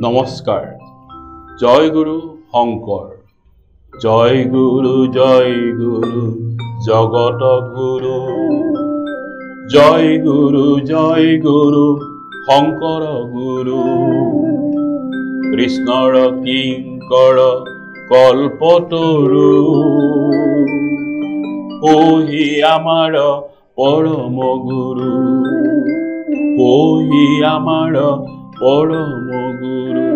নমস্কাৰ। জয় গুৰু শংকৰ। জয় গুৰু জগত গুৰু। জয় গুৰু শংকৰ গুৰু। কৃষ্ণৰ কিংকৰ কল্পতৰু। ওহি আমাৰ পৰম গুৰু। ওহি আমাৰ পৰম গুৰু।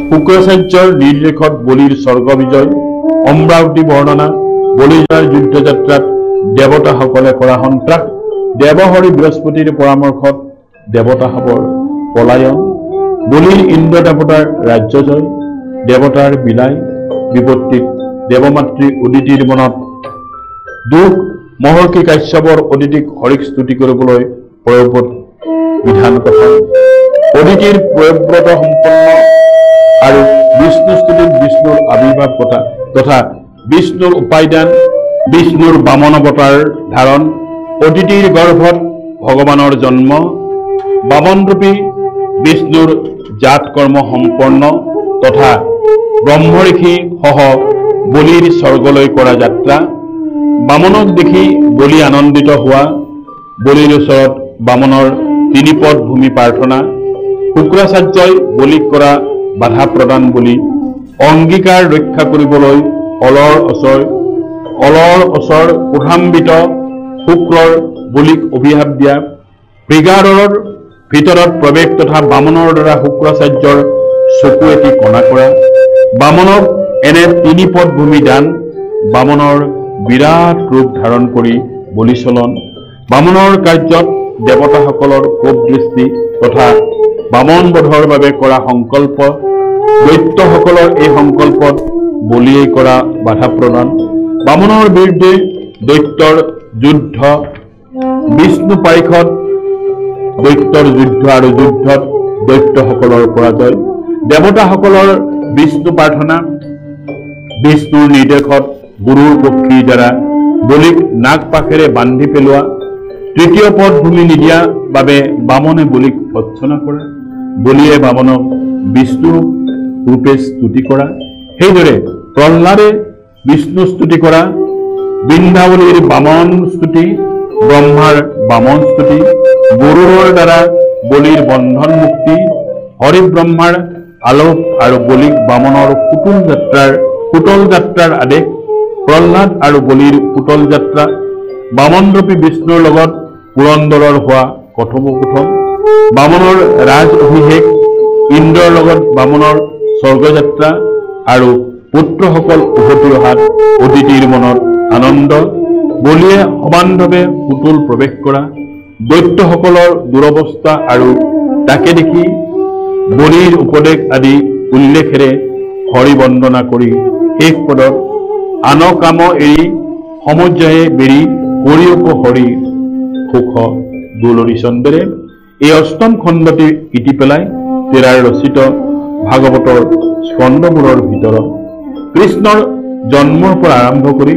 শুক্ৰাচাৰ্যৰ নিৰ্দেশত বলিৰ স্বৰ্গ বিজয়, অমৰাৱতী বৰ্ণনা, বলিজয়ৰ যুদ্ধযাত্ৰাত দেৱতাসকলে কৰা সন্ত্ৰাস, দেৱহৰি বৃহস্পতিৰ পৰামৰ্শত দেৱতাসকলৰ পলায়ন, বলিৰ ইন্দ্ৰ দেৱতাৰ ৰাজ্যজয়, দেৱতাৰ বিলাই, বিপত্তিত দেৱমাতৃ উদিতিৰ মনত দুখ, মহৰ্ষি কাশ্যপৰ অদিতিক হৰিক স্তুতি কৰিবলৈ প্ৰয়োগত বিধান কথা, অদিতিৰ প্ৰয়োগব্ৰত সম্পন্ন আৰু বিষ্ণু স্তুতিত বিষ্ণুৰ আবিৰ্ভাৱ কথা তথা বিষ্ণুৰ উপায়দান, বিষ্ণুৰ বামন অৱতাৰ ধাৰণ, অদিতিৰ গৰ্ভত ভগৱানৰ জন্ম, বামনৰূপী বিষ্ণুৰ জাত কৰ্ম সম্পন্ন তথা ব্ৰহ্মঋষি সহ বলিৰ স্বৰ্গলৈ কৰা যাত্ৰা, বামনক দেখি বলি আনন্দিত হোৱা, বলিৰ ওচৰত বামনৰ তিনিপদ ভূমি প্ৰাৰ্থনা, শুক্ৰাচাৰ্যই বলিক কৰা বাধা প্ৰদান বুলি অংগীকাৰ ৰক্ষা কৰিবলৈ অলৰ ওচৰ কোঠাম্বিত শুক্ৰৰ বলিক অভিশাপ দিয়া, মৃগাৰৰ ভিতৰত প্ৰৱেশ তথা বামনৰ দ্বাৰা শুক্ৰাচাৰ্যৰ চকু এটি কণা কৰা, বামনক এনে তিনিপদ ভূমি দান, বামনৰ বিৰাট ৰূপ ধাৰণ কৰি বলিচলন, বামনৰ কাৰ্যত দেৱতাসকলৰ কোপ দৃষ্টি তথা বামন বধৰ বাবে কৰা সংকল্প, দৈত্যসকলৰ এই সংকল্পত বলিয়ে কৰা বাধা প্ৰদান, বামনৰ বিৰুদ্ধে দৈত্যৰ যুদ্ধ, বিষ্ণু পাৰিষদ দৈত্যৰ যুদ্ধ আৰু যুদ্ধত দৈত্যসকলৰ পৰাজয়, দেৱতাসকলৰ বিষ্ণু প্ৰাৰ্থনা, বিষ্ণুৰ নিৰ্দেশত গুৰুৰ পক্ষীৰ দ্বাৰা বলিক নাগ পাশেৰে বান্ধি পেলোৱা, তৃতীয় পদ ভূমি নিদিয়া বাবে বামনে বলিক ভৎসনা কৰা, বলিয়ে বামনক বিষ্ণু ৰূপে স্তুতি কৰা, সেইদৰে প্ৰহ্লাদে বিষ্ণু স্তুতি কৰা, বৃন্দাৱলীৰ বামন স্তুতি, ব্ৰহ্মাৰ বামন স্তুতি, গৰুড়ৰ দ্বাৰা বলিৰ বন্ধন মুক্তি, হৰি ব্ৰহ্মাৰ আলোক আৰু বলিক বামনৰ পুতল যাত্ৰাৰ আদেশ, প্ৰহ্লাদ আৰু বলিৰ পুতল যাত্ৰা, বামনৰূপী বিষ্ণুৰ লগত পুৰন্দৰৰ হোৱা কথোপকথন, বামনৰ ৰাজ অভিষেক, ইন্দ্ৰৰ লগত বামনৰ স্বৰ্গযাত্ৰা আৰু পুত্ৰসকল উভতি অহাত অদিতিৰ মনত আনন্দ, বলিয়ে সমানভাৱে পুতুল প্ৰৱেশ কৰা, দৈত্যসকলৰ দুৰৱস্থা আৰু তাকে দেখি বলিৰ উপদেশ আদি উল্লেখেৰে হৰি বন্দনা কৰি শেষ পদত আন কাম এৰি সমুজ্জয়ে বেৰি কৰিয়ক হৰি সুখ দুলৰি চন্দ্ৰে। এই অষ্টম খণ্ডটি ইতি পেলাই তেৰাৰ ৰচিত ভাগৱতৰ স্কন্ধবোৰৰ ভিতৰত কৃষ্ণৰ জন্মৰ পৰা আৰম্ভ কৰি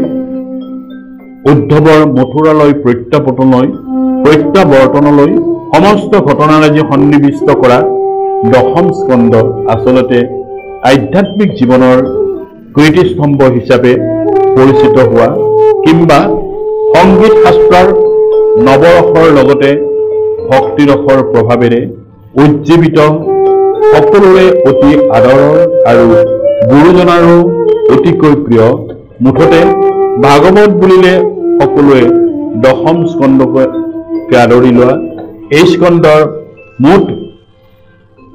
উদ্ধৱৰ মথুৰালৈ প্ৰত্যাৱৰ্তনলৈ সমস্ত ঘটনাৰাজি সন্নিৱিষ্ট কৰা দশম স্কন্ধ আচলতে আধ্যাত্মিক জীৱনৰ কীৰ্তিস্তম্ভ হিচাপে পৰিচিত হোৱা কিংবা সংগীত শাস্ত্ৰৰ নৱৰসৰ লগতে ভক্তিৰসৰ প্ৰভাৱেৰে উজ্জীৱিত, সকলোৰে অতি আদৰৰ আৰু গুৰুজনাৰো অতিকৈ প্ৰিয়, মুঠতে ভাগৱত বুলিলে সকলোৱে দশম স্কন্ধকে আদৰি লোৱা। এই স্কন্ধৰ মুঠ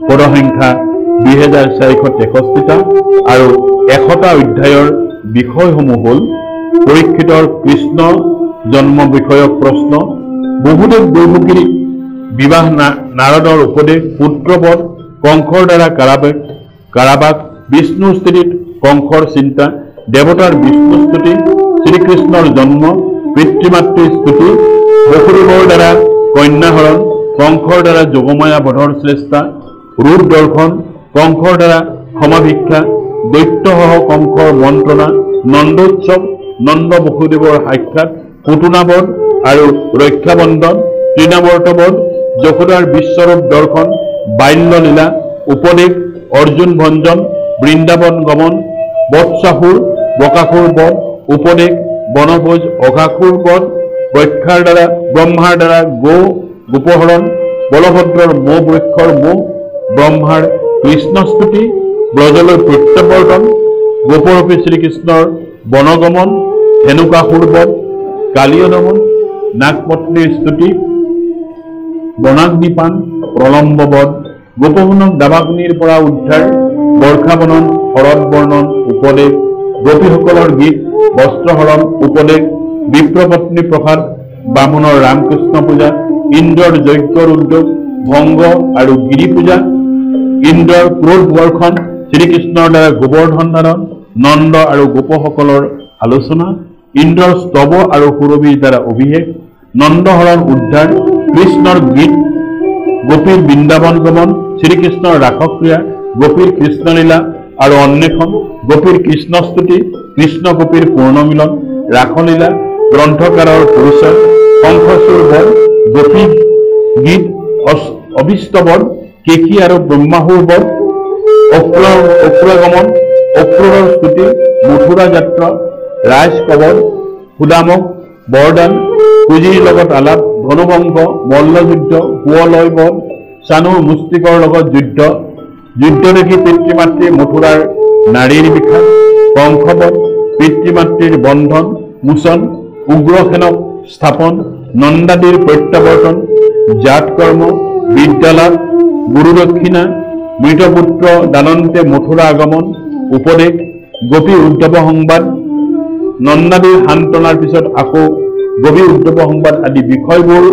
পদসংখ্যা 2463টা আৰু 100টা অধ্যায়ৰ বিষয়সমূহ হ'ল পৰীক্ষিতৰ কৃষ্ণ জন্ম বিষয়ক প্ৰশ্ন, বহুদেৱ দৈমুখীৰ বিবাহ, নাৰদৰ উপদেশ, পুত্ৰপদ, কংসৰ দ্বাৰা কাৰাবাস, বিষ্ণু স্থিতিত কংসৰ চিন্তা, দেৱতাৰ বিষ্ণু স্তুতি, শ্ৰীকৃষ্ণৰ জন্ম, পিতৃমাতৃৰ স্তুতি, বসুদেৱৰ দ্বাৰা কন্যাহৰণ, কংসৰ দ্বাৰা যোগমায়া বধৰ চেষ্টা, ৰূপ দৰ্শন, কংসৰ দ্বাৰা ক্ষমাভিক্ষা, দৈত্যসহ কংসৰ মন্ত্ৰণা, নন্দোৎসৱ, নন্দ বসুদেৱৰ সাক্ষাৎ, পুতনাবধ, আৰু ৰক্ষাবন্ধন, তৃণাৱৰ্তবধ, যশোদাৰ বিশ্বৰূপ দৰ্শন, বাল্যলীলা, উপদেশ, অৰ্জুন ভঞ্জন, বৃন্দাবন গমন, বৎসাসুৰ, বকাসুৰ বধ, উপদেশ, বনভোজ, অঘাসুৰ বধ, ব্ৰহ্মাৰ দ্বাৰা গোপহৰণ, বলভদ্ৰৰ মোহ বৃক্ষৰ মোহ, ব্ৰহ্মাৰ কৃষ্ণস্তুতি, ব্ৰজলৈ প্ৰত্যাৱৰ্তন, গোপৰূপী শ্ৰীকৃষ্ণৰ বনগমন, ধেনুকাসুৰ বধ, কালীয় দমন, নাগপত্নীৰ স্তুতি, বনাগ্নিপান, প্ৰলম্ব বধ, গোপবনক দাবাগ্নিৰ পৰা উদ্ধাৰ, বৰ্ষাবনন, শৰৎ বৰ্ণন, উপদেশ, গোপীসকলৰ গীত, বস্ত্ৰহৰণ, উপদেশ, বিপ্ৰপত্নী প্ৰসাদ, বামুণৰ ৰামকৃষ্ণ পূজা, ইন্দ্ৰৰ যজ্ঞৰ উদ্যোগ, ভংগ আৰু গিৰি পূজা, ইন্দ্ৰৰ ক্ৰোধ বৰ্ষণ, শ্ৰীকৃষ্ণৰ দ্বাৰা গোবৰ্ধন ধাৰণ, নন্দ আৰু গোপসকলৰ আলোচনা, ইন্দ্ৰৰ স্তৱ আৰু সুৰভীৰ দ্বাৰা অভিষেক, নন্দহৰণ উদ্ধাৰ, কৃষ্ণৰ গীত, গোপীৰ বৃন্দাবন গমন, শ্ৰীকৃষ্ণৰ ৰাসক্ৰিয়া, গোপীৰ কৃষ্ণলীলা আৰু অন্বেষণ, গোপীৰ কৃষ্ণস্তুতি, কৃষ্ণ গোপীৰ পূৰ্ণমিলন, ৰাসলীলা, গ্ৰন্থকাৰৰ পৰিচয়, শংখচূড় বধ, গোপী গীত, অভিষ্টবধ, কেশী আৰু ব্ৰহ্মাসুৰ বধ, অক্ৰগমন, অক্ৰূৰৰ স্তুতি, মথুৰা যাত্ৰা, ৰাজ কবল, সুদামক, বৰদান, কুজিৰ লগত আলাপ, ধনুভংগ, মল্লযুদ্ধ, সুৱলয় বধ, চানুৰ মুষ্টিকৰ লগত যুদ্ধ দেখি পিতৃমাতৃ মথুৰাৰ নাৰীৰ বিষাদ, কংসবধ, পিতৃমাতৃৰ বন্ধন মোচন, উগ্ৰসেনক স্থাপন, নন্দাদীৰ প্ৰত্যাৱৰ্তন, জাতকৰ্ম, বিদ্যালাভ, গুৰুদক্ষিণা, মৃতপুত্ৰ দানন্তে মথুৰা আগমন, উপদেশ, গোপী উদ্ধৱ সংবাদ, নন্দাদীৰ সান্তনাৰ পিছত আকৌ গোপী উদ্ধৱ সংবাদ আদি বিষয়বোৰ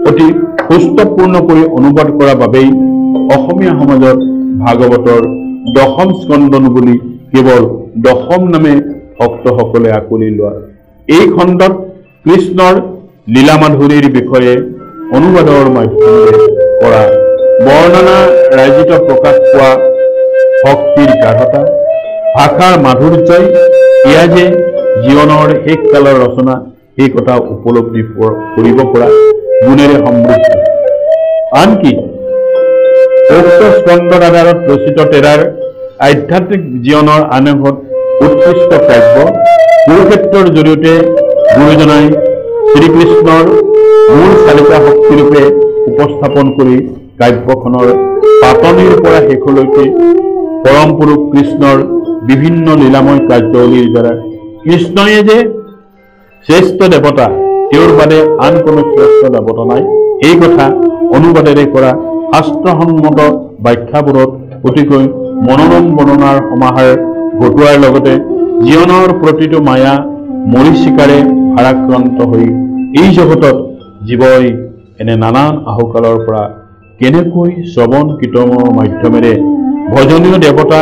অতি সুস্থপূৰ্ণ কৰি অনুবাদ কৰাৰ বাবেই অসমীয়া সমাজত ভাগৱতৰ দশম স্কন্ধন বুলি কেৱল দশম নামে ভক্তসকলে আকোৱালি লোৱা এই খণ্ডত কৃষ্ণৰ লীলা মাধুৰীৰ বিষয়ে অনুবাদৰ মাধ্যমেৰে কৰা বৰ্ণনা ৰাজিত প্ৰকাশ পোৱা ভক্তিৰ গাঢ়তা ভাষাৰ মাধুৰ্যই এয়া যে জীৱনৰ শেষ কালৰ ৰচনা এই কথা উপলব্ধি কৰিব পৰা গুণেৰে সমৃদ্ধ। আনকি উক্ত স্কন্ধৰ আধাৰত ৰচিত তেৰাৰ আধ্যাত্মিক জীৱনৰ আন এখন উৎকৃষ্ট কাব্য কুৰুক্ষেত্ৰৰ জৰিয়তে গুৰুজনাই শ্ৰীকৃষ্ণৰ মূল চালিকা শক্তিৰূপে উপস্থাপন কৰি কাব্যখনৰ পাতনিৰ পৰা শেষলৈকে পৰম পুৰুষ কৃষ্ণৰ বিভিন্ন লীলাময় কাৰ্যাৱলীৰ দ্বাৰা কৃষ্ণয়ে যে শ্ৰেষ্ঠ দেৱতা তেওঁৰ বাদে আন কোনো শ্ৰেষ্ঠ দেৱতা নাই এই কথা অনুবাদেৰে কৰা শাস্ত্ৰসন্মত ব্যাখ্যাবোৰত অতিকৈ মনোৰম বৰ্ণনাৰ সমাহাৰ ঘটোৱাৰ লগতে জীৱনৰ প্ৰতিটো মায়া মৰীচিকাৰে ভাৰাক্ৰান্ত হৈ এই জগতত জীৱই এনে নানান আহুকালৰ পৰা কেনেকৈ শ্ৰৱণ কীৰ্তনৰ মাধ্যমেৰে ভজনীয় দেৱতা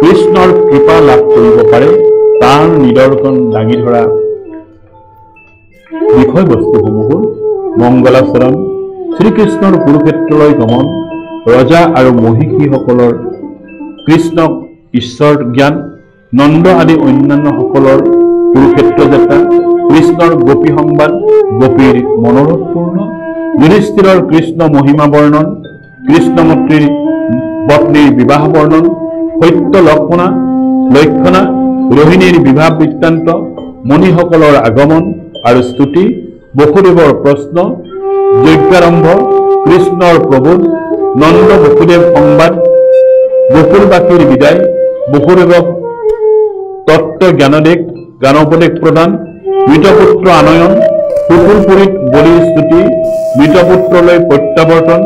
কৃষ্ণৰ কৃপা লাভ কৰিব পাৰে তাৰ নিদৰ্শন দাঙি ধৰা বিষয়বস্তুসমূহৰ মংগলাচৰণ শ্ৰীকৃষ্ণৰ কুৰুক্ষেত্ৰলৈ গমন ৰজা আৰু মহিষীসকলৰ কৃষ্ণক ঈশ্বৰ জ্ঞান নন্দ আদি অন্যান্য সকলৰ কুৰুক্ষেত্ৰ যাত্ৰা কৃষ্ণৰ গোপী সংবাদ গোপীৰ মনোৰথপূৰ্ণ যুধিষ্ঠিৰৰ কৃষ্ণ মহিমা বৰ্ণন কৃষ্ণমূৰ্তিৰ পত্নীৰ বিবাহ বৰ্ণন সত্য লক্ষণা ৰোহিণীৰ বিবাহ বৃত্তান্ত মুনিসকলৰ আগমন আৰু স্তুতি বসুদেৱৰ প্ৰশ্ন যজ্ঞাৰম্ভ কৃষ্ণৰ প্ৰবোধ নন্দ বসুদেৱ সংবাদ বকুলবাসীৰ বিদায় বসুদেৱক তত্ত্ব জ্ঞানোপদেশ প্ৰদান মৃতপুত্ৰ আনয়ন কুকুলপুৰীত বলিৰ স্তুতি মৃতপুত্ৰলৈ প্ৰত্যাৱৰ্তন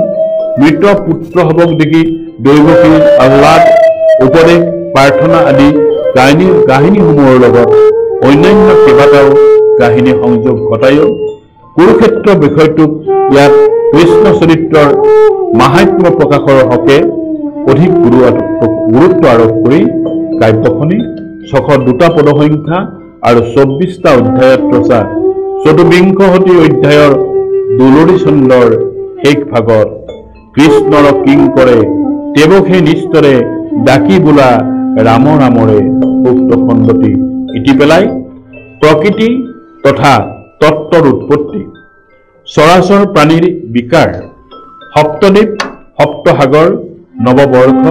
মৃত পুত্ৰ হবক দেখি দৈৱকীৰ আহ্লাদ উপদেশ প্ৰাৰ্থনা আদি কাহিনীসমূহৰ লগত অন্যান্য কেইবাটাও কাহিনী সংযোগ ঘটায়ো কুৰুক্ষেত্ৰ বিষয়টোক ইয়াত কৃষ্ণ চৰিত্ৰৰ মাহাত্ম্য প্ৰকাশৰ হকে অধিক গুৰুত্ব আৰোপ কৰি কাব্যখনি 602টা পদসংখ্যা আৰু 24টা অধ্যায়ত ৰচা 24 অধ্যায়ৰ দুলৰী চন্দৰ শেষ ভাগত কৃষ্ণৰ কিং কৰে দেৱকহে নিস্তৰে ডাকি বোলা ৰাম ৰামৰে উক্ত খণ্ডটি ইতি পেলাই প্ৰকৃতি তথা তত্ত্বৰ উৎপত্তি চৰাচৰ প্ৰাণীৰ বিকাৰ সপ্তদ্বীপ সপ্তসাগৰ নৱবৰ্ষ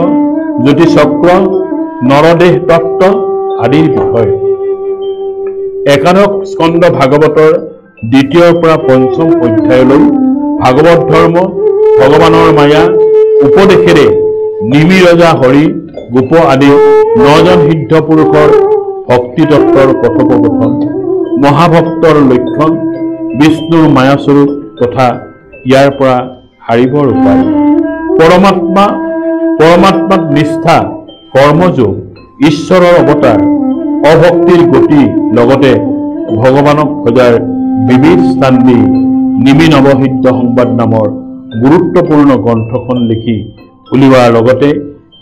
জ্যোতিচক্ৰ নৰদেহ তত্ত্ব আদিৰ বিষয় একাদশ স্কন্ধ ভাগৱতৰ দ্বিতীয়ৰ পৰা পঞ্চম অধ্যায়লৈ ভাগৱত ধৰ্ম ভগৱানৰ মায়া উপদেশেৰে নিমি ৰজা হৰি গোপ আদি 9জন সিদ্ধ পুৰুষৰ ভক্তি তত্ত্বৰ কথোপকথন মহাভক্তৰ লক্ষণ বিষ্ণুৰ মায়াস্বৰূপ তথা ইয়াৰ পৰা হাৰিবৰ উপায় পৰমাত্মাত নিষ্ঠা কৰ্মযোগ ঈশ্বৰৰ অৱতাৰ অভক্তিৰ গতি লগতে ভগৱানক খোজাৰ বিবিধ স্থান দি নিমি নৱসিদ্ধ সংবাদ নামৰ গুৰুত্বপূৰ্ণ গ্ৰন্থখন লিখি উলিওৱাৰ লগতে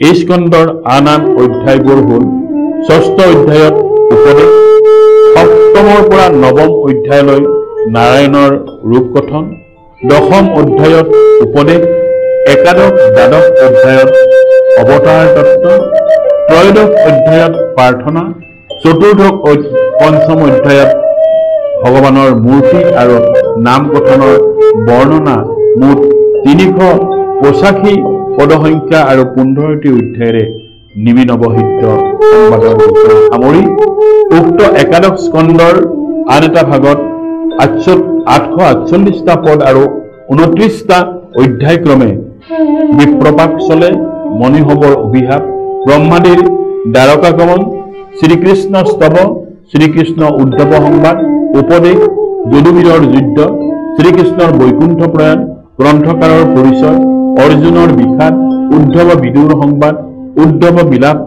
এই স্কন্ধৰ আন অধ্যায়বোৰ হ'ল ষষ্ঠ অধ্যায়ত উপদেশ সপ্তমৰ পৰা নৱম অধ্যায়লৈ নাৰায়ণৰ ৰূপকথন দশম অধ্যায়ত উপদেশ একাদশ দ্বাদশ অধ্যায়ত অৱতাৰ তত্ত্ব ত্ৰয়োদশ অধ্যায়ত প্ৰাৰ্থনা চতুৰ্দশ পঞ্চম অধ্যায়ত ভগৱানৰ মূৰ্তি আৰু নাম কথনৰ বৰ্ণনা মুঠ 385 পদসংখ্যা আৰু 15টি অধ্যায়েৰে নিমি নৱসিদ্ধ সংবাদৰ বিষয় সামৰি উক্ত একাদশ স্কন্ধৰ আন এটা ভাগত 848টা পদ আৰু 29টা অধ্যায়ক্ৰমে বিপ্ৰপাক চলে মণিহবৰ অভিশাপ ব্ৰহ্মাদীৰ দ্বাৰকাগমন শ্ৰীকৃষ্ণ স্তৱ শ্ৰীকৃষ্ণ উদ্ধৱ সংবাদ উপদেশ যদুবীৰৰ যুদ্ধ শ্ৰীকৃষ্ণৰ বৈকুণ্ঠ প্ৰয়াণ গ্ৰন্থকাৰৰ পৰিচয় অৰ্জুনৰ বিষাদ উদ্ধৱ বিদুৰ সংবাদ উদ্ধৱ বিলাপ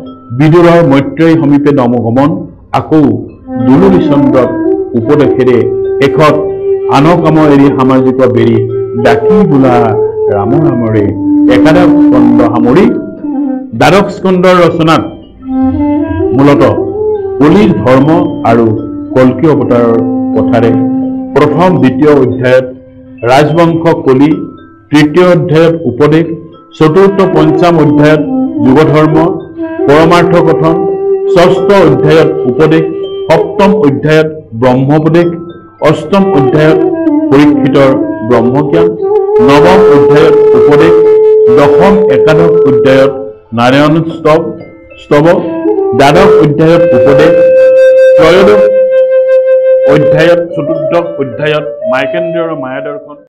বিদুৰৰ মৈত্ৰেয়ী সমীপে নমগমন আকৌ দুলুৰি চন্দ্ৰত উপদেশেৰে শেষত আনকাম এৰি সামাজিক বেৰি ডাকি বোলা ৰাম ৰামৰে একাদশ স্কন্ধ সামৰি দ্বাদশ স্কন্ধৰ ৰচনাত মূলতঃ কলিৰ ধৰ্ম আৰু কল্কি অৱতাৰৰ কথাৰে প্ৰথম দ্বিতীয় অধ্যায়ত ৰাজবংশ কলি তৃতীয় অধ্যায়ত উপদেশ চতুৰ্থ পঞ্চম অধ্যায়ত যুগধৰ্ম পৰমাৰ্থ কথন ষষ্ঠ অধ্যায়ত উপদেশ সপ্তম অধ্যায়ত ব্ৰহ্মোপদেশ অষ্টম অধ্যায়ত পৰীক্ষিতৰ ব্ৰহ্মজ্ঞান নৱম অধ্যায়ত উপদেশ দশম একাদশ অধ্যায়ত নাৰায়ণ স্তৱ দ্বাদশ অধ্যায়ত উপদেশ ত্ৰয়োদশ অধ্যায়ত চতুৰ্দশ অধ্যায়ত মাৰ্কেন্দ্ৰৰ মায়া দৰ্শন